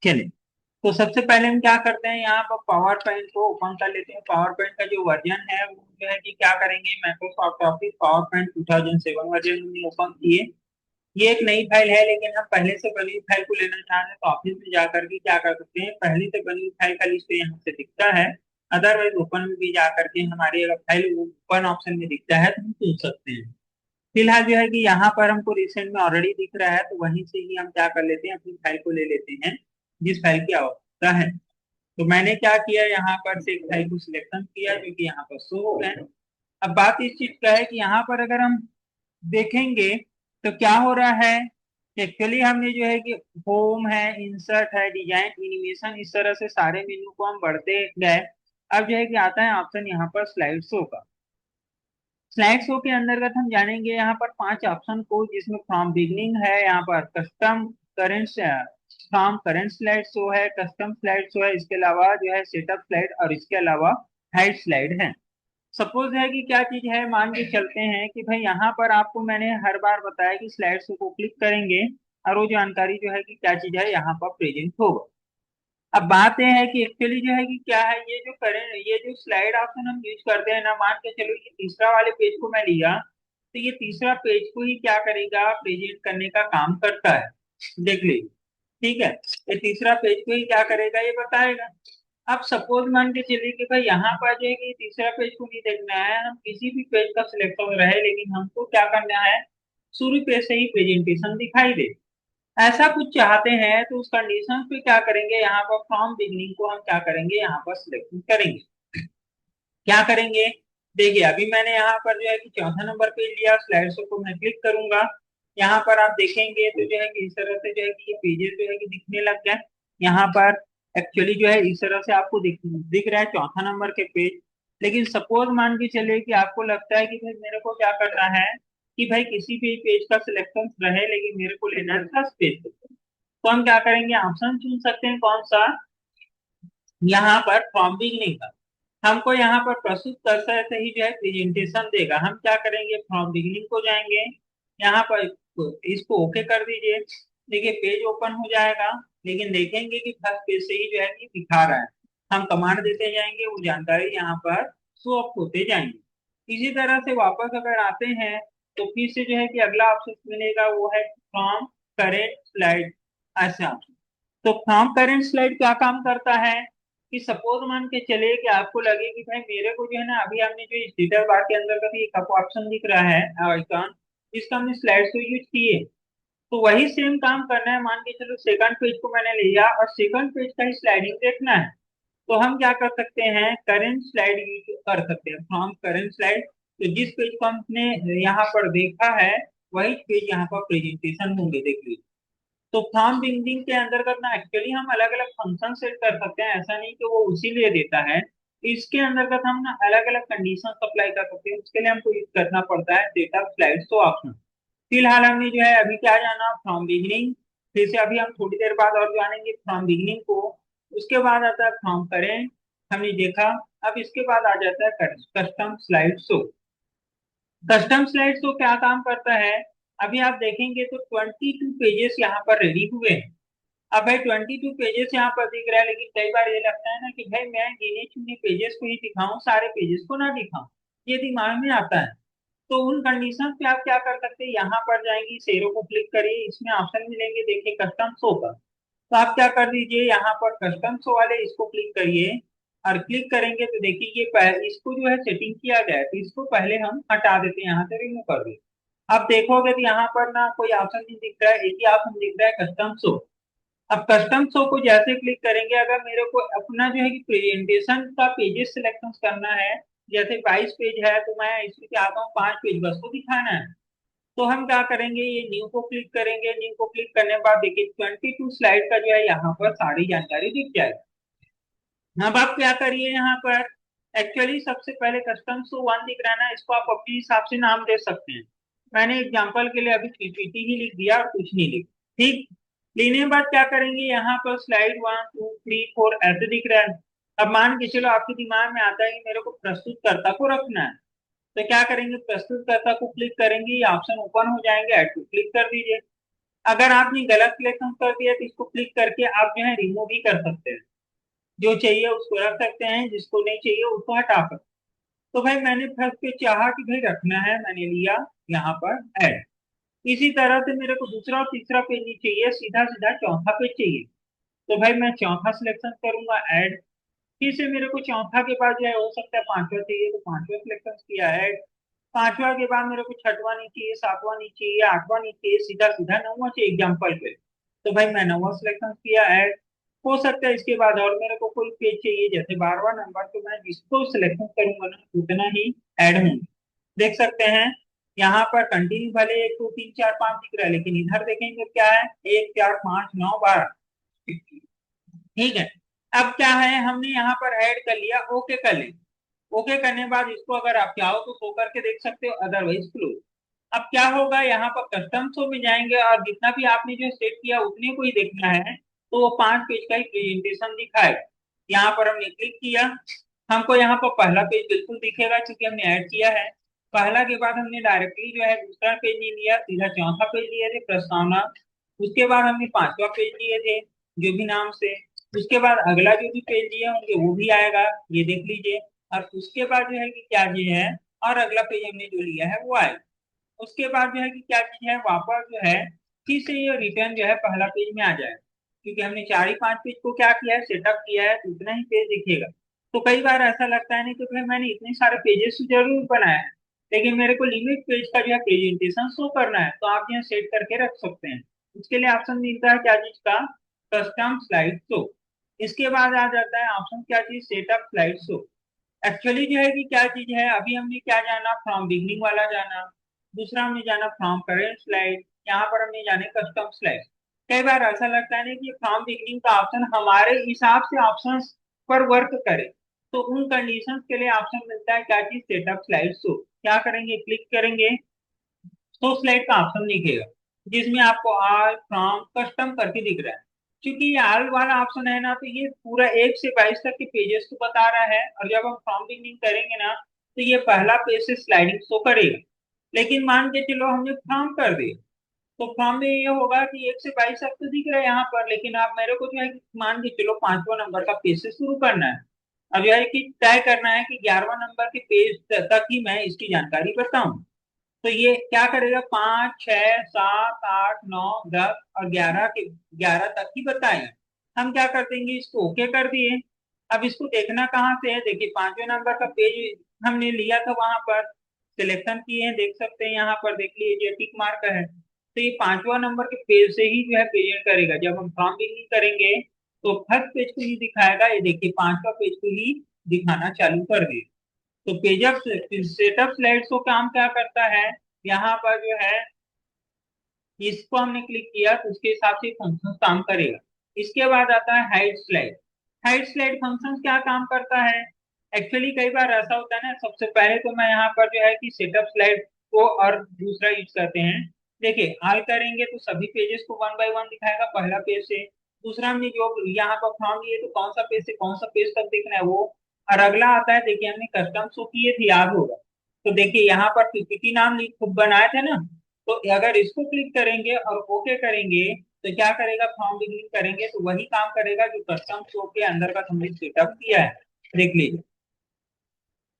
चलिए, तो सबसे पहले हम क्या करते हैं, यहाँ पर पावर पॉइंट को ओपन कर लेते हैं। पावर पॉइंट का जो वर्जन है वो जो है कि क्या करेंगे, Microsoft office power point 2007 version हमने ओपन किए। ये एक नई फाइल है, लेकिन हम पहले से बनी हुई फाइल को लेना चाह रहे हैं तो ऑफिस में जाकर के क्या कर सकते हैं, पहले से बनी हुई फाइल का लिस्ट यहाँ से दिखता है। अदरवाइज ओपन में भी जाकर के हमारी अगर फाइल ओपन ऑप्शन में दिखता है तो हम चुन सकते हैं। फिलहाल जो है कि यहाँ पर हमको रिसेंट में ऑलरेडी दिख रहा है, तो वहीं से ही हम क्या कर लेते हैं, अपनी फाइल को ले लेते हैं जिस फाइल की आवश्यकता है। तो मैंने क्या किया, यहाँ पर से एक फाइल को सिलेक्शन किया जो कि यहाँ पर शो हो गए। अब बात इस चीज का है कि यहाँ पर अगर हम देखेंगे तो क्या हो रहा है। एक्चुअली हमने जो है कि होम है, इंसर्ट है, डिजाइन, एनिमेशन, इस तरह से सारे मेन्यू को हम बढ़ते गए। अब जो है कि आता है ऑप्शन यहाँ पर स्लाइड शो का। स्लाइड शो के अंतर्गत हम जानेंगे यहाँ पर 5 ऑप्शन को, जिसमें फ्रॉम बिगनिंग है, यहाँ पर custom current, from current slide show है, कस्टम स्लाइड शो है, इसके अलावा जो है सेटअप स्लाइड, और इसके अलावा हाइड स्लाइड है। सपोज है कि क्या चीज है, मान के चलते हैं कि भाई यहाँ पर आपको मैंने हर बार बताया कि स्लाइड शो को क्लिक करेंगे और वो जानकारी जो है कि क्या चीज है यहाँ पर प्रेजेंट होगा। अब बात यह है कि एक्चुअली जो है कि क्या है, ये जो करें, ये जो स्लाइड ऑप्शन हम यूज करते हैं ना, मान के चलो ये तीसरा वाले पेज को मैं लिया, तो ये तीसरा पेज को ही क्या करेगा, प्रेजेंट करने का काम करता है। देख लीजिए, ठीक है, ये तीसरा पेज को ही क्या करेगा, ये बताएगा। अब सपोज मान के चलिए कि भाई यहाँ पर जो है कि तीसरा पेज को नहीं देखना है, हम किसी भी पेज का सिलेक्शन रहे, लेकिन हमको क्या करना है, शुरू पेज से ही प्रेजेंटेशन दिखाई दे, ऐसा कुछ चाहते हैं, तो उस कंडीशन पे क्या करेंगे, यहाँ पर फ्रॉम बिगनिंग को हम क्या करेंगे, यहाँ पर सिलेक्ट करेंगे। क्या करेंगे, देखिए अभी मैंने यहाँ पर जो है कि चौथा नंबर पे लिया, स्लाइड शो को मैं क्लिक करूंगा। यहाँ पर आप देखेंगे तो जो है कि इस तरह से जो है कि ये पेजेस जो है कि दिखने लग गए। यहाँ पर एक्चुअली जो है इस तरह से आपको दिख रहा है चौथा नंबर के पेज। लेकिन सपोज मान के चले कि आपको लगता है कि भाई मेरे को क्या करना है, कि भाई किसी भी पेज का सिलेक्शन रहे, लेकिन मेरे को लेना है फर्स्ट पेज। तो हम क्या करेंगे, ऑप्शन चुन सकते हैं कौन सा, यहाँ पर फ्रॉम बिगनिंग का। हमको यहाँ पर प्रस्तुत करते से ही जो है प्रेजेंटेशन देगा, हम क्या करेंगे, फ्रॉम बिगनिंग को जाएंगे, यहाँ पर इसको ओके कर दीजिए। देखिए पेज ओपन हो जाएगा, लेकिन देखेंगे कि फर्स्ट पेज से ही जो है कि दिखा रहा है। हम कमांड देते जाएंगे, वो जानकारी यहाँ पर शो अप होते जाएंगे। इसी तरह से वापस अगर आते हैं तो फिर से जो है कि अगला ऑप्शन मिलेगा, वो है फ्रॉम करेंट स्लाइड। अच्छा, तो फ्रॉम करेंट स्लाइड क्या काम करता है, कि सपोज मान के चले कि आपको लगे कि भाई मेरे को जो है ना, अभी हमने जो स्टेटस बार के अंदर का भी एक ऑप्शन दिख रहा है आइकॉन, जिसका हमने स्लाइड को यूज किए, तो वही सेम काम करना है। मान के चलो सेकंड पेज को मैंने लिया और सेकंड पेज का ही स्लाइडिंग देखना है, तो हम क्या कर सकते हैं, करेंट स्लाइड यूज कर सकते हैं, फ्रॉम करेंट स्लाइड। तो जिस पेज को हमने यहाँ पर देखा है वही पेज यहाँ पर प्रेजेंटेशन होंगे, देख लीजिए। तो फॉर्म बिल्डिंग के अंतर्गत ना एक्चुअली हम अलग अलग फंक्शन सेट कर सकते हैं, ऐसा नहीं कि वो उसी लिए देता है। इसके अंतर्गत हम ना अलग अलग कंडीशन अप्लाई कर सकते हैं, उसके लिए हमको यूज करना पड़ता है डेटा स्लाइड्स तो ऑप्शन। फिलहाल हमने जो है अभी क्या जाना, फ्रॉम बिगिनिंग। फिर से अभी हम थोड़ी देर बाद और जानेंगे फ्रॉम बिगिनिंग को। उसके बाद आता है फ्रॉम करेंट, हमने देखा। अब इसके बाद आ जाता है custom slide show. Custom slide show क्या काम करता है, अभी आप देखेंगे तो 22 पेजेस यहाँ पर रेडी हुए हैं। अब भाई 22 पेजेस यहाँ पर दिख रहा है, लेकिन कई बार ये लगता है ना कि भाई मैं गिने चुने पेजेस को ही दिखाऊं, सारे पेजेस को ना दिखाऊं, ये दिमाग में आता है। तो उन कंडीशन पे आप क्या कर सकते हैं, यहाँ पर जाएंगे, शेयरों को क्लिक करिए, इसमें ऑप्शन मिलेंगे, देखिए कस्टम शो का। तो आप क्या कर दीजिए, यहाँ पर कस्टम शो वाले इसको क्लिक करिए, और क्लिक करेंगे तो देखिए ये इसको जो है सेटिंग किया गया है, तो इसको पहले हम हटा देते हैं, यहाँ से रिमूव कर देते हैं। अब देखोगे तो यहाँ पर ना कोई ऑप्शन नहीं दिख रहा है, एक ही ऑप्शन दिख रहा है, कस्टम शो। अब कस्टम शो को जैसे क्लिक करेंगे, अगर मेरे को अपना जो है कि प्रेजेंटेशन का पेजेस सिलेक्शन करना है, जैसे 22 पेज है तो मैं इसमें चाहता हूँ 5 पेज बस को दिखाना है, तो हम क्या करेंगे, ये न्यू को क्लिक करेंगे। न्यू को क्लिक करने के बाद देखिए 22 स्लाइड का जो है यहाँ पर सारी जानकारी दिख जाएगी। अब आप क्या करिए, यहाँ पर एक्चुअली सबसे पहले कस्टम शो वन दिख रहा है ना, इसको आप अपने हिसाब से नाम दे सकते हैं। मैंने एग्जांपल के लिए अभी पीपीटी ही लिख दिया और कुछ नहीं लिख, ठीक। लेने के बाद क्या करेंगे, यहाँ पर स्लाइड 1 2 3 4 ऐसे दिख रहा है। अब मान के चलो आपके दिमाग में आता है कि मेरे को प्रस्तुतकर्ता को रखना है, तो क्या करेंगे, प्रस्तुतकर्ता को क्लिक करेंगे, ये ऑप्शन ओपन हो जाएंगे, ऐड टू क्लिक कर दीजिए। अगर आपने गलत सिलेक्शन कर दिया तो इसको क्लिक करके आप जो है रिमूव भी कर सकते हैं। जो चाहिए उसको रख सकते हैं, जिसको नहीं चाहिए उसको हटा सकते हैं। तो भाई मैंने फर्स्ट पे चाहा कि भाई रखना है, मैंने लिया यहाँ पर ऐड। इसी तरह से मेरे को दूसरा और तीसरा पेज नहीं चाहिए, सीधा सीधा चौथा पेज चाहिए। तो भाई मैं चौथा सिलेक्शन करूंगा ऐड। फिर से मेरे को चौथा के बाद जो है हो सकता है पांचवा चाहिए, तो पांचवा सिलेक्शन किया ऐड। पांचवा के बाद मेरे को छठवां नहीं चाहिए, सातवां नहीं चाहिए, आठवां नहीं चाहिए, सीधा सीधा नौवां चाहिए एग्जाम्पल पे। तो भाई मैं नौवां सिलेक्शन किया ऐड। हो सकता है इसके बाद और मेरे को कोई पेज चाहिए जैसे 12वां नंबर, तो मैं जिसको सिलेक्शन करूंगा ना उतना ही ऐड होंगे। देख सकते हैं यहाँ पर कंटिन्यू भले 1 2 3 4 5 दिख रहा है, लेकिन इधर देखेंगे क्या है, 1 4 5 9 12। ठीक है। अब क्या है, हमने यहाँ पर ऐड कर लिया, ओके कर लें। ओके करने के बाद इसको अगर आप चाहो तो शो करके देख सकते हो, अदरवाइज क्लोज। अब क्या होगा, यहाँ पर कस्टम शो में जाएंगे और जितना भी आपने जो सेट किया उतने को ही देखना है। तो वो 5 पेज का ही प्रेजेंटेशन दिखाएगा। यहाँ पर हमने क्लिक किया, हमको यहाँ पर पहला पेज बिल्कुल दिखेगा क्योंकि हमने ऐड किया है। पहला के बाद हमने डायरेक्टली जो है दूसरा पेज नहीं लिया, सीधा चौथा पेज लिए थे प्रस्तावना। उसके बाद हमने पांचवा पेज लिए थे जो भी नाम से। उसके बाद अगला जो भी पेज लिए होंगे वो भी आएगा, ये देख लीजिए। और उसके बाद जो है कि क्या चीज है, और अगला पेज हमने जो लिया है वो आएगा। उसके बाद जो है कि क्या चीज है, वापस जो है फिर से ये रिटर्न जो है पहला पेज में आ जाएगा। क्योंकि हमने 4 ही 5 पेज को क्या किया है, सेटअप किया है, तो उतना ही पेज दिखेगा। तो कई बार ऐसा लगता है नहीं कि भाई मैंने इतने सारे पेजेस तो जरूर बनाए हैं, लेकिन मेरे को लिमिट पेज का जो है प्रेजेंटेशन शो करना है, तो आप यहाँ सेट करके रख सकते हैं। उसके लिए ऑप्शन मिलता है क्या चीज का, कस्टम स्लाइड शो। इसके बाद आ जाता है ऑप्शन क्या चीज, सेटअप स्लाइड शो। एक्चुअली जो है कि क्या चीज है, अभी हमने क्या जाना, फ्रॉम बिगनिंग वाला जाना। दूसरा हमने जाना फ्रॉम करेंट स्लाइड। यहाँ पर हमने जाने कस्टम स्लाइड। कई बार ऐसा लगता है ना कि फ्रॉम बिगनिंग का ऑप्शन हमारे हिसाब से ऑप्शंस पर वर्क करे। तो उन कंडीशंस के लिए ऑप्शन मिलता है क्या चीज, सेटअप स्लाइड शो। क्या करेंगे, क्लिक करेंगे तो स्लाइड का ऑप्शन दिखेगा, जिसमें आपको ऑल फ्रॉम कस्टम करके दिख रहा है। क्योंकि ये ऑल वाला ऑप्शन है ना, तो ये पूरा 1 से 22 तक के पेजेस को बता रहा है, और जब हम फ्रॉम बिगनिंग करेंगे ना तो ये पहला पेज से स्लाइडिंग शो करेगा। लेकिन मान के चलो हमने फ्रॉम कर दिया, तो फ्रॉम में ये होगा कि 1 से 22 तक तो दिख रहा है यहाँ पर, लेकिन आप मेरे को जो है कि मान के चलो 5वां नंबर का पेज से शुरू करना है। अब यह है कि तय करना है कि 11वां नंबर के पेज तक ही मैं इसकी जानकारी बताऊं। तो ये क्या करेगा, 5 6 7 8 9 10 और 11 के 11 तक ही बताएगा। हम क्या कर देंगे, इसको ओके कर दिए। अब इसको देखना कहाँ से है, देखिए 5वें नंबर का पेज हमने लिया था, वहां पर सिलेक्शन किए हैं, देख सकते हैं यहाँ पर, देख लीजिए टिक मार्क है। तो ये 5वां नंबर के पेज से ही जो है प्रेजेंट करेगा। जब हम फॉर्म बिगिनिंग करेंगे तो फर्स्ट पेज को ही दिखाएगा, ये देखिए 5वां पेज को ही दिखाना चालू कर दिए। तो पेजअप सेटअप स्लाइड्स को काम क्या करता है, यहाँ पर जो है इसको हमने क्लिक किया तो उसके हिसाब से फंक्शन काम करेगा। इसके बाद आता है hide slide. Hide slide function क्या काम करता है, एक्चुअली कई बार ऐसा होता है ना, सबसे पहले तो मैं यहाँ पर जो है कि सेटअप स्लाइड को और दूसरा यूज करते हैं। देखिए ऑल करेंगे तो सभी पेजेस को 1 बाय 1 दिखाएगा पहला पेज से। दूसरा हमने जो यहाँ पर फॉर्म लिए तो कौन सा पेज से कौन सा पेज तक देखना है वो। और अगला आता है, देखिए हमने कस्टम शो किए थे, याद होगा। तो देखिए यहाँ पर पीपीटी नाम खुद बनाए थे ना, तो अगर इसको क्लिक करेंगे और ओके करेंगे तो क्या करेगा, फॉर्म बिगिनिंग करेंगे तो वही काम करेगा जो कस्टम शो के अंदर का हमने सेटअप किया है। देख लीजिए।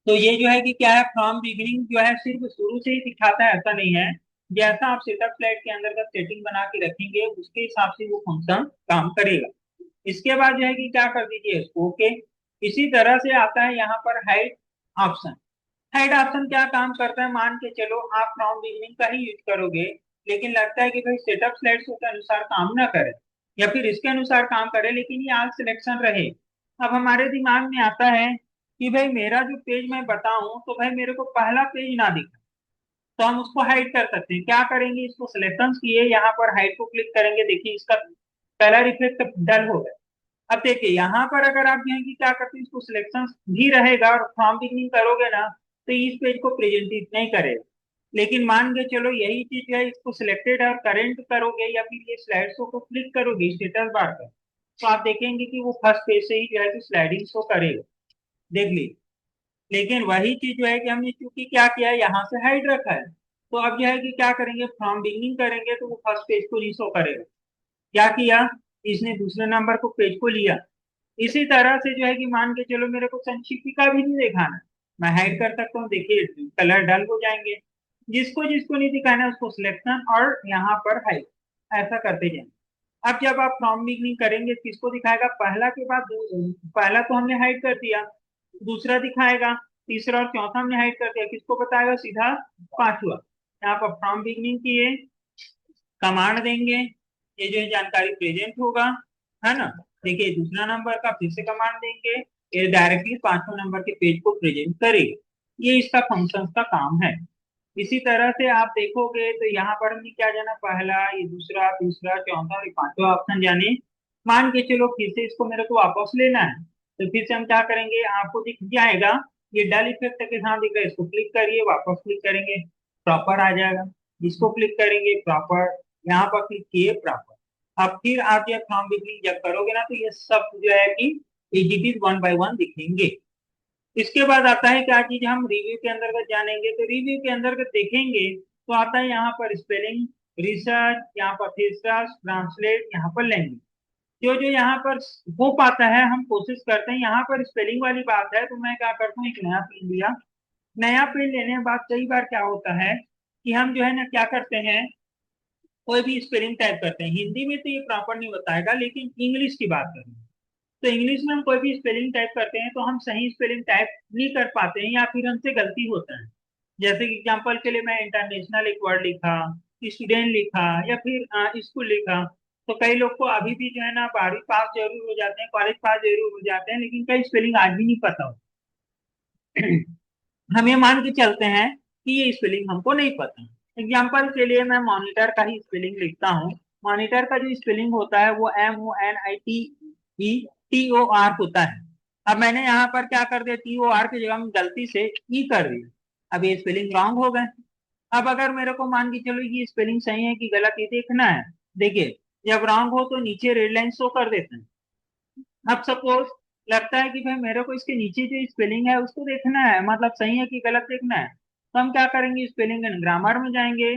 तो ये जो है कि क्या है, फ्रॉम बिगिनिंग जो है सिर्फ शुरू से ही दिखाता है ऐसा नहीं है। जैसा आप सेटअप स्लाइड के अंदर का सेटिंग बना के रखेंगे उसके हिसाब से वो फंक्शन काम करेगा। इसके बाद जो है कि क्या कर दीजिए इसको ओके। इसी तरह से आता है यहाँ पर हाइड ऑप्शन। हाइड ऑप्शन क्या काम करता है, मान के चलो आप फ्रॉम बिगिनिंग का ही यूज करोगे, लेकिन लगता है कि भाई सेटअप स्लाइड्स के अनुसार काम ना करे, या फिर इसके अनुसार काम करे लेकिन ये आल सिलेक्शन रहे। अब हमारे दिमाग में आता है कि भाई मेरा जो पेज मैं बताऊं तो भाई मेरे को पहला पेज ना दिखे, तो हम उसको हाइड कर सकते हैं। क्या करेंगे, इसको सिलेक्शन किए, यहाँ पर हाइड को क्लिक करेंगे, देखिए इसका कलर इफेक्ट डल हो गया। अब देखिए यहाँ पर अगर आप जो है कि क्या करते हैं, इसको सिलेक्शन भी रहेगा और फॉर्म बिगनिंग करोगे ना तो इस पेज को प्रेजेंट नहीं करेगा। लेकिन मान के चलो यही चीज है, इसको सिलेक्टेड और करेंट करोगे या फिर ये स्लाइड शो को क्लिक करोगे स्टेटस बार पर, तो आप देखेंगे कि वो फर्स्ट पेज से ही जो है कि स्लाइडिंग शो करेगा। देख लीजिए। लेकिन वही चीज जो है कि हमने चूंकि क्या किया है, यहाँ से हाइड रखा है, तो अब जो है कि क्या करेंगे, फ्रॉम बिगनिंग करेंगे तो वो फर्स्ट पेज को नहीं शो करेगा। क्या किया, इसने दूसरे नंबर को पेज को लिया। इसी तरह से जो है कि मान के चलो मेरे को संक्षिप्तिका भी नहीं दिखाना, मैं हाइड कर सकता हूँ, देखिए कलर डल हो जाएंगे। जिसको जिसको नहीं दिखाना है उसको सिलेक्शन और यहाँ पर हाइड, ऐसा करते जाएंगे। अब जब आप फ्रॉम बिगनिंग करेंगे किसको दिखाएगा, पहला के बाद पहला तो हमने हाइड कर दिया, दूसरा दिखाएगा, तीसरा और चौथा हमने हाइड कर दिया, किसको बताएगा, सीधा पांचवा। यहाँ पर फ्रॉम बिगनिंग किए, कमांड देंगे, ये जो है जानकारी प्रेजेंट होगा, है ना। देखिए दूसरा नंबर का फिर से कमांड देंगे, ये डायरेक्टली पांचवें नंबर के पेज को प्रेजेंट करेगा। ये इसका फंक्शन का काम है। इसी तरह से आप देखोगे तो यहाँ पर हमने क्या जाना, पहला, ये दूसरा, तीसरा, चौथा और ये पांचवा ऑप्शन जाने। मान के चलो फिर से इसको मेरे को वापस लेना है, तो फिर से हम क्या करेंगे, आपको दिख जाएगा ये डल इफेक्ट के साथ दिख रहा है, इसको क्लिक करिए, वापस क्लिक करेंगे प्रॉपर आ जाएगा। इसको क्लिक करेंगे प्रॉपर, यहाँ पर क्लिक किए प्रॉपर। अब फिर आप जब फ्रॉम बिगनिंग जब करोगे ना तो ये सब जो है कि एजीटीज वन बाय वन दिखेंगे। इसके बाद आता है क्या चीज, हम रिव्यू के अंतर्गत जानेंगे, तो रिव्यू के अंतर्गत देखेंगे तो आता है यहाँ पर स्पेलिंग, रिसर्च, यहाँ पर थिसास, ट्रांसलेट, यहाँ पर लैंग्वेज। जो जो यहाँ पर हो पाता है हम कोशिश करते हैं। यहाँ पर स्पेलिंग वाली बात है तो मैं क्या करता हूँ, एक नया पेन लिया। नया पेन लेने के बाद कई बार क्या होता है कि हम जो है ना क्या करते हैं, कोई भी स्पेलिंग टाइप करते हैं, हिंदी में तो ये प्रॉपर नहीं बताएगा लेकिन इंग्लिश की बात करें तो इंग्लिश में हम कोई भी स्पेलिंग टाइप करते हैं तो हम सही स्पेलिंग टाइप नहीं कर पाते हैं या फिर हमसे गलती होता है। जैसे कि एग्जांपल के लिए मैं इंटरनेशनल एक वर्ड लिखा, स्टूडेंट लिखा, या फिर स्कूल लिखा, तो कई लोग को अभी भी जो है ना 12वीं पास जरूर हो जाते हैं, कॉलेज पास जरूर हो जाते हैं, लेकिन कई स्पेलिंग आज भी नहीं पता हो। हम ये मान के चलते हैं कि ये स्पेलिंग हमको नहीं पता। एग्जाम्पल के लिए मैं मॉनिटर का ही स्पेलिंग लिखता हूँ। मॉनिटर का जो स्पेलिंग होता है वो MONITER होता है। अब मैंने यहाँ पर क्या कर दिया, TOR की जगह में गलती से ई कर दिया, अब ये स्पेलिंग रॉन्ग हो गए। अब अगर मेरे को मान के चलो ये स्पेलिंग सही है कि गलत, ये देखना है। देखिए जब रॉन्ग हो तो नीचे रेड लाइन शो कर देते हैं। अब सपोज लगता है कि भाई मेरे को इसके नीचे जो स्पेलिंग है उसको देखना है, मतलब सही है कि गलत देखना है, तो हम क्या करेंगे, स्पेलिंग एंड ग्रामर में जाएंगे।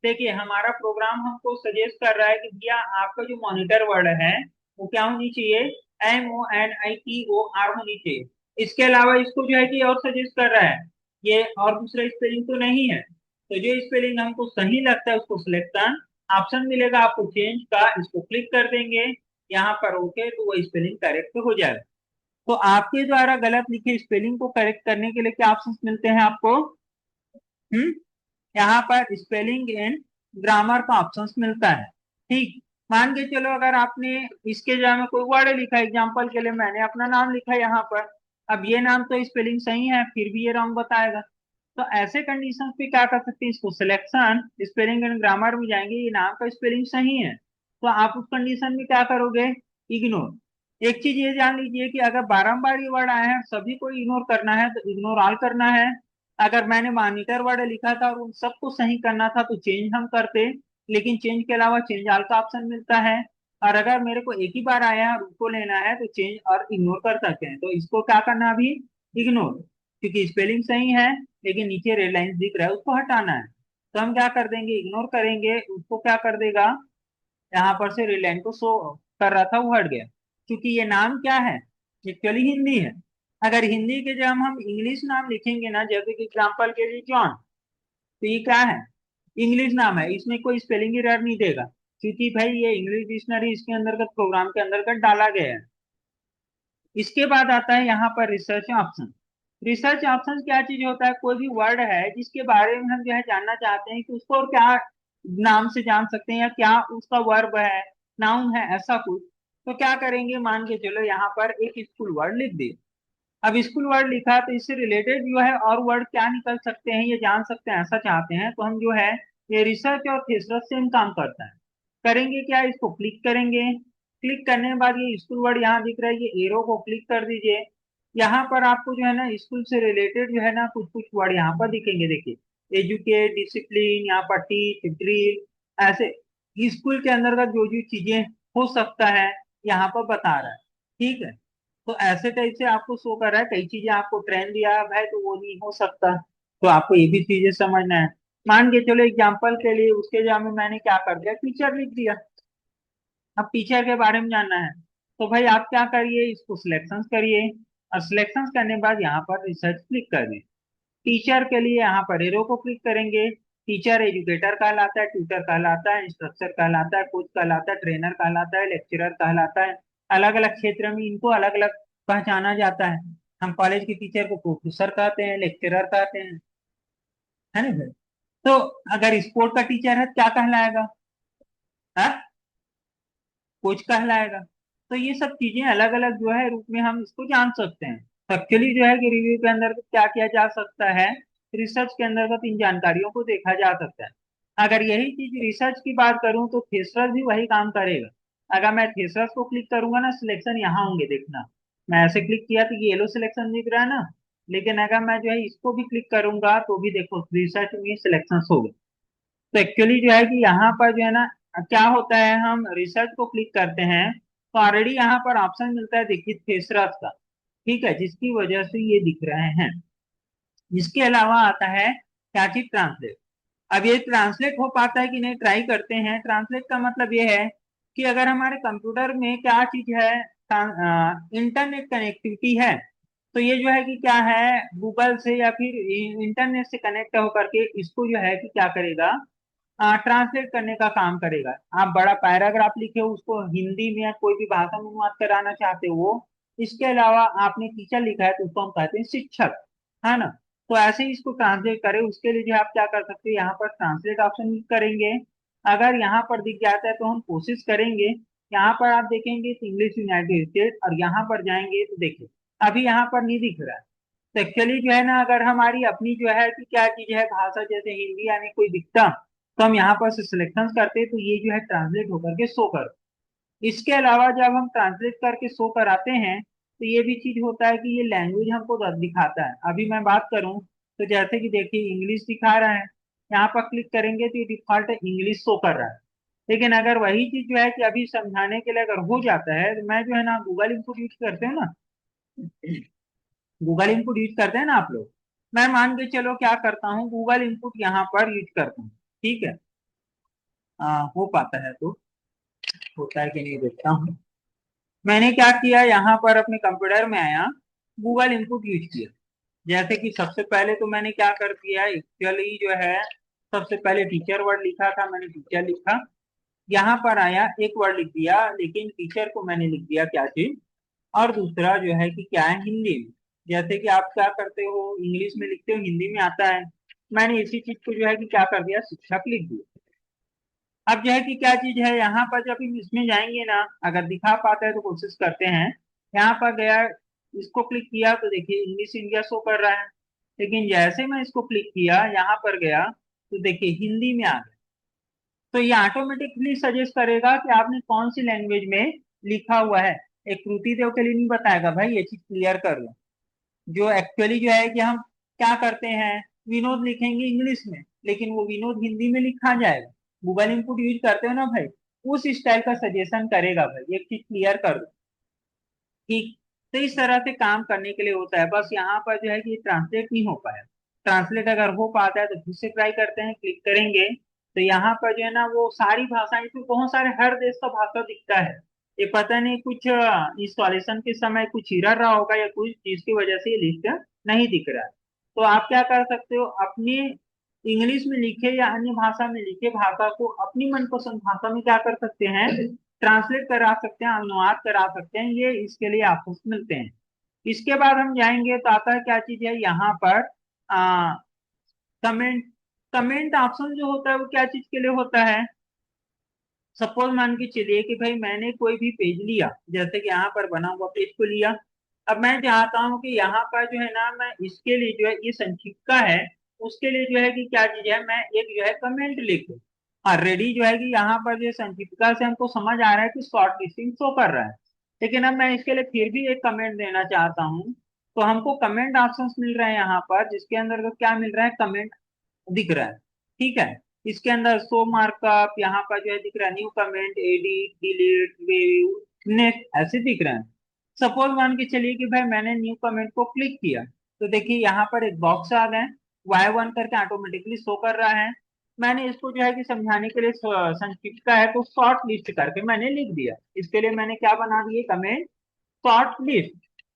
देखिए हमारा प्रोग्राम हमको सजेस्ट कर रहा है कि भैया आपका जो मॉनिटर वर्ड है वो क्या होनी चाहिए, MONITOR होनी चाहिए। इसके अलावा इसको जो है कि और सजेस्ट कर रहा है, ये और दूसरा स्पेलिंग तो नहीं है, तो जो स्पेलिंग हमको सही लगता है उसको सिलेक्शन ऑप्शन मिलेगा आपको चेंज का, इसको क्लिक कर देंगे, यहाँ पर ओके, तो वो स्पेलिंग करेक्ट हो जाएगा। तो आपके द्वारा गलत लिखे स्पेलिंग को करेक्ट करने के लिए क्या ऑप्शंस मिलते हैं आपको, हम्म, यहाँ पर स्पेलिंग एंड ग्रामर का ऑप्शंस मिलता है। ठीक, मान के चलो अगर आपने इसके जगह में कोई वर्ड लिखा, एग्जांपल के लिए मैंने अपना नाम लिखा यहाँ पर, अब ये नाम तो स्पेलिंग सही है फिर भी ये रॉन्ग बताएगा। तो ऐसे कंडीशन पे क्या कर सकते हैं, इसको सिलेक्शन स्पेलिंग एंड ग्रामर में जाएंगे, ये नाम का स्पेलिंग सही है तो आप उस कंडीशन में क्या करोगे, इग्नोर। एक चीज ये जान लीजिए कि अगर बारंबार ये वर्ड आए हैं सभी को इग्नोर करना है तो इग्नोर ऑल करना है। अगर मैंने मॉनिटर वर्ड लिखा था और उन सबको सही करना था तो चेंज हम करते, लेकिन चेंज के अलावा चेंज ऑल का ऑप्शन मिलता है। और अगर मेरे को एक ही बार आया है और उसको लेना है तो चेंज और इग्नोर कर सकते हैं, तो इसको क्या करना है अभी, इग्नोर, क्योंकि स्पेलिंग सही है लेकिन नीचे रेड लाइन दिख रहा है उसको हटाना है। तो हम क्या कर देंगे, इग्नोर करेंगे, उसको क्या कर देगा, यहाँ पर से रेड लाइन को शो कर रहा था वो हट गया। क्योंकि ये नाम क्या है, एक्चुअली हिंदी है। अगर हिंदी के जब हम इंग्लिश नाम लिखेंगे ना, जैसे कि एग्जाम्पल के लिए जॉन, तो ये क्या है, इंग्लिश नाम है, इसमें कोई स्पेलिंग एरर नहीं देगा क्योंकि भाई ये इंग्लिश डिक्शनरी इसके अंतर्गत प्रोग्राम के अंतर्गत डाला गया है। इसके बाद आता है यहाँ पर रिसर्च ऑप्शन। रिसर्च ऑप्शन क्या चीज होता है, कोई भी वर्ड है जिसके बारे में हम जो है जानना चाहते हैं कि उसको और क्या नाम से जान सकते हैं या क्या उसका वर्ब है, नाउन है, ऐसा कुछ। तो क्या करेंगे, मान के चलो यहाँ पर एक स्कूल वर्ड लिख दे। अब स्कूल वर्ड लिखा तो इससे रिलेटेड जो है और वर्ड क्या निकल सकते हैं ये जान सकते हैं, ऐसा चाहते हैं तो हम जो है ये रिसर्च और थिसरस से हम काम करता है। करेंगे क्या, इसको क्लिक करेंगे, क्लिक करने के बाद ये स्कूल वर्ड यहाँ दिख रहा है, ये एरो को क्लिक कर दीजिए। यहाँ पर आपको जो है ना स्कूल से रिलेटेड जो है ना कुछ कुछ वर्ड यहाँ पर दिखेंगे, देखिए एजुकेट, डिसिप्लिन, यहाँ पर टीच, ड्रिल, ऐसे स्कूल के अंतर्गत जो जो चीजें हो सकता है यहाँ पर बता रहा है। ठीक है, तो ऐसे टाइप से आपको शो कर रहा है, कई चीजें आपको ट्रेंड दिया है तो वो नहीं हो सकता, तो आपको ये भी चीजें समझना है। मान के चलो एग्जाम्पल के लिए उसके जगह में मैंने क्या कर दिया, टीचर लिख दिया। अब टीचर के बारे में जानना है तो भाई आप क्या करिए, इसको सिलेक्शन करिए, और सिलेक्शन करने के बाद यहाँ पर रिसर्च क्लिक कर दें। टीचर के लिए यहाँ पर एरो को क्लिक करेंगे। टीचर एजुकेटर कहलाता है, ट्यूटर कहलाता है, इंस्ट्रक्टर कहलाता है, कोच कहलाता है, ट्रेनर कहलाता है, लेक्चरर कहलाता है। अलग अलग क्षेत्र में इनको अलग अलग पहचाना जाता है। हम कॉलेज के टीचर को प्रोफेसर कहते हैं, लेक्चरर कहते हैं, है ना भाई। तो अगर स्पोर्ट का टीचर है क्या कहलाएगा, हाँ, कोच कहलाएगा। तो ये सब चीजें अलग अलग जो है रूप में हम इसको जान सकते हैं। एक्चुअली जो है कि रिव्यू के अंदर क्या किया जा सकता है, रिसर्च के अंतर्गत इन जानकारियों को देखा जा सकता है। अगर यही चीज रिसर्च की बात करूं तो थेसरस भी वही काम करेगा। अगर मैं थेसरस को क्लिक करूंगा ना, सिलेक्शन यहाँ होंगे, देखना मैं ऐसे क्लिक किया तो ये येलो सिलेक्शन दिख रहा है ना। लेकिन अगर मैं जो है इसको भी क्लिक करूंगा तो भी देखो रिसर्च में सिलेक्शन हो गए। तो एक्चुअली जो है कि यहाँ पर जो है ना, क्या होता है, हम रिसर्च को क्लिक करते हैं तो ऑलरेडी यहाँ पर ऑप्शन मिलता है, देखिए थेसरस का, ठीक है, जिसकी वजह से ये दिख रहे हैं। इसके अलावा आता है क्या चीज, ट्रांसलेट। अब ये ट्रांसलेट हो पाता है कि नहीं, ट्राई करते हैं। ट्रांसलेट का मतलब ये है कि अगर हमारे कंप्यूटर में क्या चीज है, इंटरनेट कनेक्टिविटी है, तो ये जो है कि क्या है, गूगल से या फिर इंटरनेट से कनेक्ट होकर के इसको जो है कि क्या करेगा, ट्रांसलेट करने का काम करेगा। आप बड़ा पैराग्राफ लिखे हो उसको हिंदी में या कोई भी भाषा में अनुवाद कराना चाहते हो। इसके अलावा आपने टीचर लिखा है तो उसको हम कहते हैं शिक्षक, है ना। तो ऐसे ही इसको ट्रांसलेट करें, उसके लिए जो है आप क्या कर सकते हैं, यहाँ पर ट्रांसलेट ऑप्शन क्लिक करेंगे। अगर यहाँ पर दिख जाता है तो हम कोशिश करेंगे। यहाँ पर आप देखेंगे इंग्लिश यूनाइटेड स्टेट, और यहाँ पर जाएंगे तो देखिए अभी यहाँ पर नहीं दिख रहा है। तो एक्चुअली जो है ना, अगर हमारी अपनी जो है कि क्या चीज है, भाषा जैसे हिंदी यानी कोई दिखता, तो हम यहाँ पर से सिलेक्शन करते तो ये जो है ट्रांसलेट होकर के शो कर। इसके अलावा जब हम ट्रांसलेट करके शो कराते हैं तो ये भी चीज होता है कि ये लैंग्वेज हमको दिखाता है। अभी मैं बात करूं तो जैसे कि देखिए इंग्लिश दिखा रहा है, यहाँ पर क्लिक करेंगे तो ये डिफॉल्ट इंग्लिश शो कर रहा है। लेकिन अगर वही चीज जो है कि अभी समझाने के लिए अगर हो जाता है, तो मैं जो है ना गूगल इनपुट यूज करते हैं ना, गूगल इनपुट यूज करते हैं ना आप लोग। मैं मान के चलो क्या करता हूँ, गूगल इनपुट यहाँ पर यूज करता हूँ, ठीक है। हो पाता है तो, होता है कि नहीं देखता हूँ। मैंने क्या किया, यहाँ पर अपने कंप्यूटर में आया, गूगल इनपुट यूज किया। जैसे कि सबसे पहले तो मैंने क्या कर दिया, एक्चुअली जो है सबसे पहले टीचर वर्ड लिखा था, मैंने टीचर लिखा। यहाँ पर आया एक वर्ड लिख दिया, लेकिन टीचर को मैंने लिख दिया क्या चीज, और दूसरा जो है कि क्या है, हिंदी में। जैसे कि आप क्या करते हो, इंग्लिश में लिखते हो, हिंदी में आता है। मैंने इसी चीज को जो है कि क्या कर दिया, शिक्षक लिख दिया। अब जो है कि क्या चीज है, यहाँ पर जब हम इसमें जाएंगे ना, अगर दिखा पाता है तो कोशिश करते हैं। यहाँ पर गया, इसको क्लिक किया तो देखिए इंग्लिश इंडिया शो कर रहा है। लेकिन जैसे मैं इसको क्लिक किया, यहाँ पर गया तो देखिए हिंदी में आ गया। तो ये ऑटोमेटिकली सजेस्ट करेगा कि आपने कौन सी लैंग्वेज में लिखा हुआ है। एक त्रुटि देव के लिए नहीं बताएगा भाई, ये चीज क्लियर कर लो। जो एक्चुअली जो है कि हम क्या करते हैं, विनोद लिखेंगे इंग्लिश में, लेकिन वो विनोद हिंदी में लिखा जाएगा। गूगल इनपुट यूज करते हो ना भाई, उस स्टाइल का सजेशन करेगा भाई, एक चीज क्लियर कर दो, ठीक। तो इस तरह से काम करने के लिए होता है। बस यहाँ पर जो है कि ट्रांसलेट नहीं हो पाया। ट्रांसलेट अगर हो पाता है तो फिर से ट्राई करते हैं, क्लिक करेंगे तो यहाँ पर जो है ना वो सारी भाषाएं, इसमें बहुत सारे हर देश का भाषा दिखता है। ये पता नहीं कुछ इंस्टॉलेशन के समय कुछ एरर रहा होगा या कुछ चीज की वजह से ये लिस्ट नहीं दिख रहा है। तो आप क्या कर सकते हो, अपने इंग्लिश में लिखे या अन्य भाषा में लिखे भाषा को अपनी मनपसंद भाषा में क्या कर सकते हैं, ट्रांसलेट करा सकते हैं, अनुवाद करा सकते हैं। ये इसके लिए ऑप्शन मिलते हैं। इसके बाद हम जाएंगे तो आता है क्या चीज है, यहाँ पर कमेंट। कमेंट ऑप्शन जो होता है वो क्या चीज के लिए होता है, सपोज मान के चलिए कि भाई मैंने कोई भी पेज लिया, जैसे कि यहाँ पर बना हुआ पेज को लिया। अब मैं चाहता हूँ कि यहाँ पर जो है ना, मैं इसके लिए जो है ये संक्षिप्त है, उसके लिए जो है कि क्या चीज है, मैं एक जो है कमेंट लिख दूं। ऑलरेडी जो है कि यहाँ पर जो संक्षिप्त से हमको समझ आ रहा है कि शॉर्ट लिस्टिंग शो कर रहा है। लेकिन अब मैं इसके लिए फिर भी एक कमेंट देना चाहता हूँ, तो हमको कमेंट ऑप्शंस मिल रहे हैं यहाँ पर, जिसके अंदर तो क्या मिल रहा है, कमेंट दिख रहा है, ठीक है। इसके अंदर शो मार्कअप, यहाँ पर जो है दिख रहा है new comment, edit, delete, view, next, ऐसे दिख रहे हैं। सपोज मान के चलिए कि भाई मैंने न्यू कमेंट को क्लिक किया, तो देखिए यहाँ पर एक बॉक्स आ गए। y1 करके ऑटोमेटिकली शो कर रहा है। मैंने इसको जो है कि समझाने के लिए संक्षिप्त का है तो शॉर्ट लिस्ट करके मैंने लिख दिया। इसके लिए मैंने क्या बना दिए कमेंट, शॉर्ट लिस्ट।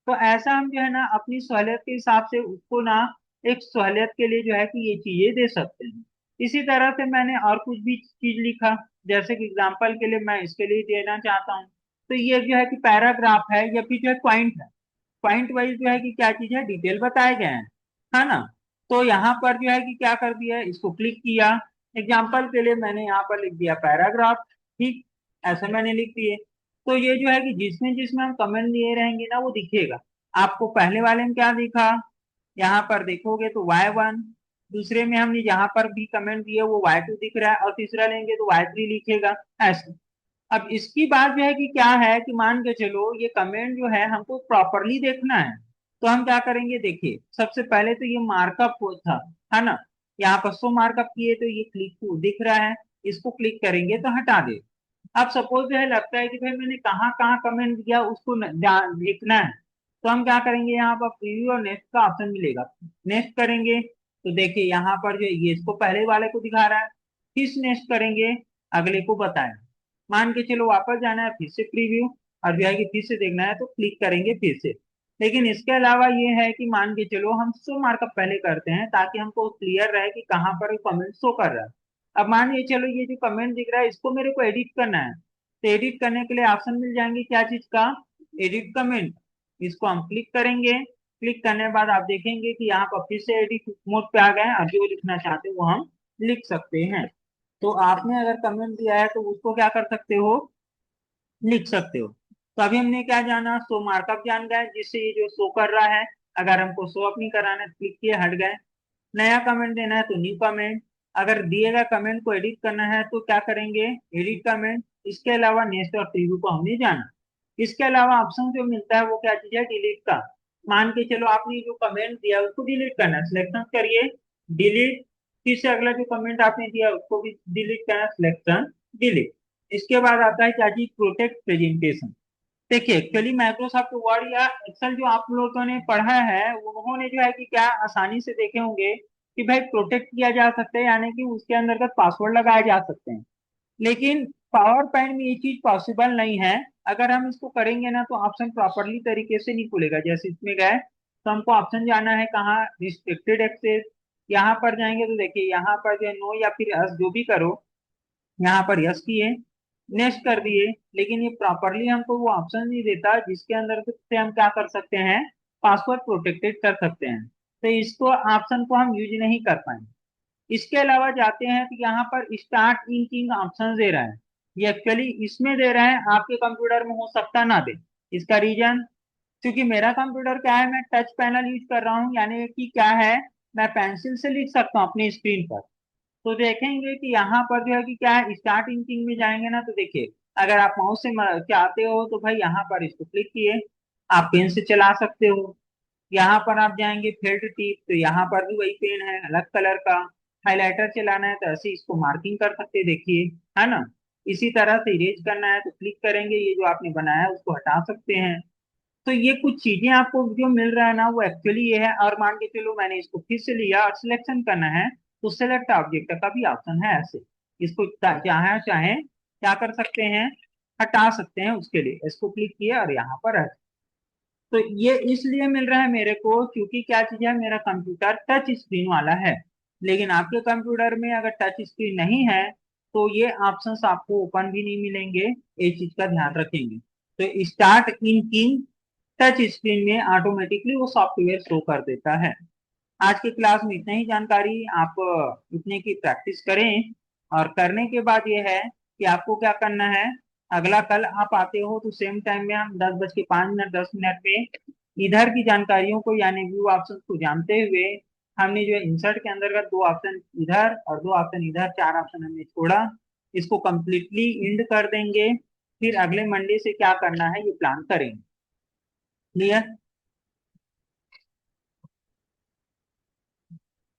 तो ऐसा हम जो है ना अपनी सहूलियत के हिसाब से उसको ना एक सहूलियत के लिए जो है कि ये चीजें दे सकते हैं। इसी तरह से मैंने और कुछ भी चीज लिखा, जैसे कि एग्जांपल के लिए मैं इसके लिए देना चाहता हूँ। तो ये जो है कि पैराग्राफ है या फिर जो है पॉइंट है, पॉइंट वाइज जो है कि क्या चीज है डिटेल बताए गए हैं, है ना। तो यहाँ पर जो है कि क्या कर दिया है, इसको क्लिक किया। एग्जाम्पल के लिए मैंने यहाँ पर लिख दिया पैराग्राफ, ठीक, ऐसे मैंने लिख दिए। तो ये जो है कि जिसमें जिसमें हम कमेंट दिए रहेंगे ना वो दिखेगा। आपको पहले वाले में क्या दिखा, यहाँ पर देखोगे तो y1, दूसरे में हमने जहां पर भी कमेंट दिए वो y2 दिख रहा है, और तीसरा लेंगे तो y3 लिखेगा, ऐसे। अब इसकी बात जो है कि क्या है कि मान के चलो ये कमेंट जो है हमको प्रॉपरली देखना है, तो हम क्या करेंगे, देखिए सबसे पहले तो ये मार्कअप था, है ना। यहाँ पर शो मार्कअप किए तो ये क्लिक दिख रहा है, इसको क्लिक करेंगे तो हटा दे। अब सपोज जो है लगता है कि भाई मैंने कहाँ कहाँ कमेंट दिया उसको देखना है, तो हम क्या करेंगे, यहाँ पर प्रीव्यू और नेक्स्ट का ऑप्शन मिलेगा, नेक्स्ट करेंगे तो देखिए यहाँ पर जो है ये इसको पहले वाले को दिखा रहा है, फिर नेक्स्ट करेंगे अगले को बताएं। मान के चलो वापस जाना है फिर से प्रीव्यू, और जो है कि फिर से देखना है तो क्लिक करेंगे फिर से। लेकिन इसके अलावा ये है कि मान के चलो हम शो मार्कअप पहले करते हैं ताकि हमको क्लियर रहे कि कहाँ पर कमेंट शो कर रहा है। अब मान के चलो ये जो कमेंट दिख रहा है इसको मेरे को एडिट करना है, तो एडिट करने के लिए ऑप्शन मिल जाएंगे क्या चीज का, एडिट कमेंट। इसको हम क्लिक करेंगे, क्लिक करने के बाद आप देखेंगे कि यहाँ पर फिर से एडिट मोड पे आ गए हैं, और जो लिखना चाहते हैं वो हम लिख सकते हैं। तो आपने अगर कमेंट दिया है तो उसको क्या कर सकते हो, लिख सकते हो। तो अभी हमने क्या जाना, शो मार्कअप जान गए जिससे ये जो शो कर रहा है, अगर हमको शो अप नहीं कराना है क्लिक किए हट गए। नया कमेंट देना है तो न्यू कमेंट, अगर दिए गए कमेंट को एडिट करना है तो क्या करेंगे, एडिट कमेंट। इसके अलावा नेक्स्ट और प्रीव्यू को हमने जाना। इसके अलावा ऑप्शन जो मिलता है वो क्या चीज है, डिलीट का। मान के चलो आपने जो कमेंट दिया उसको डिलीट करना है, सिलेक्शन करिए, डिलीट। फिर से अगला जो कमेंट आपने दिया उसको भी डिलीट करना, सिलेक्शन, डिलीट। इसके बाद आता है क्या चीज, प्रोटेक्ट प्रेजेंटेशन। देखिए एक्चुअली माइक्रोसॉफ्ट वर्ड या एक्सेल जो आप लोगों ने पढ़ा है उन्होंने जो है कि क्या आसानी से देखे होंगे कि भाई प्रोटेक्ट किया जा सकता है, यानी कि उसके अंतर्गत पासवर्ड लगाए जा सकते हैं। लेकिन पावर पॉइंट में ये चीज पॉसिबल नहीं है। अगर हम इसको करेंगे ना तो ऑप्शन प्रॉपरली तरीके से नहीं खुलेगा। जैसे इसमें गए तो हमको ऑप्शन जाना है कहाँ, रिस्ट्रिक्टेड एक्सेस। यहाँ पर जाएंगे तो देखिए यहाँ पर जो नो या फिर यस जो भी करो, यहाँ पर यस किए, नेक्स्ट कर दिए। लेकिन ये प्रॉपरली हमको वो ऑप्शन नहीं देता जिसके अंदर से हम क्या कर सकते हैं, पासवर्ड प्रोटेक्टेड कर सकते हैं। तो इसको ऑप्शन को हम यूज नहीं कर पाएंगे। इसके अलावा जाते हैं तो यहाँ पर स्टार्ट इंकिंग ऑप्शन दे रहा है। ये एक्चुअली इसमें दे रहा है, आपके कंप्यूटर में हो सकता ना दे। इसका रीजन, क्योंकि मेरा कंप्यूटर क्या है, मैं टच पैनल यूज कर रहा हूँ, यानी कि क्या है, मैं पेंसिल से लिख सकता हूँ अपनी स्क्रीन पर। तो देखेंगे कि यहाँ पर जो है कि क्या है, स्टार्ट इंकिंग में जाएंगे ना तो देखिए अगर आप माउस से चाहते हो तो भाई यहाँ पर इसको क्लिक किए, आप पेन से चला सकते हो। यहाँ पर आप जाएंगे फेल्ट टिप, तो यहाँ पर भी वही पेन है अलग कलर का। हाइलाइटर चलाना है तो ऐसे इसको मार्किंग कर सकते हैं, देखिए, है ना। इसी तरह से इरेज करना है तो क्लिक करेंगे, ये जो आपने बनाया है उसको हटा सकते हैं। तो ये कुछ चीजें आपको जो मिल रहा है ना वो एक्चुअली ये है। और मान के चलो मैंने इसको फिर से लिया और सिलेक्शन करना है तो सिलेक्ट ऑब्जेक्ट का भी ऑप्शन है, ऐसे इसको चाहे चाहे क्या कर सकते हैं, हटा सकते हैं। उसके लिए इसको क्लिक किया और यहाँ पर है। तो ये इसलिए मिल रहा है मेरे को क्योंकि क्या चीज है, मेरा कंप्यूटर टच स्क्रीन वाला है। लेकिन आपके कंप्यूटर में अगर टच स्क्रीन नहीं है तो ये ऑप्शंस आपको ओपन भी नहीं मिलेंगे, ये चीज का ध्यान रखेंगे। तो start in king touch screen में ऑटोमेटिकली वो सॉफ्टवेयर शो कर देता है। आज की क्लास में इतना ही जानकारी, आप इतने की प्रैक्टिस करें। और करने के बाद ये है कि आपको क्या करना है, अगला कल आप आते हो तो सेम टाइम में हम 10:05 10 मिनट पे इधर की जानकारियों को यानी व्यू ऑप्शन को जानते हुए, हमने जो इंसर्ट के अंतर्गत दो ऑप्शन इधर और दो ऑप्शन इधर, चार ऑप्शन हमने छोड़ा, इसको कंप्लीटली इंड कर देंगे। फिर अगले मंडे से क्या करना है ये प्लान करेंगे। क्लियर।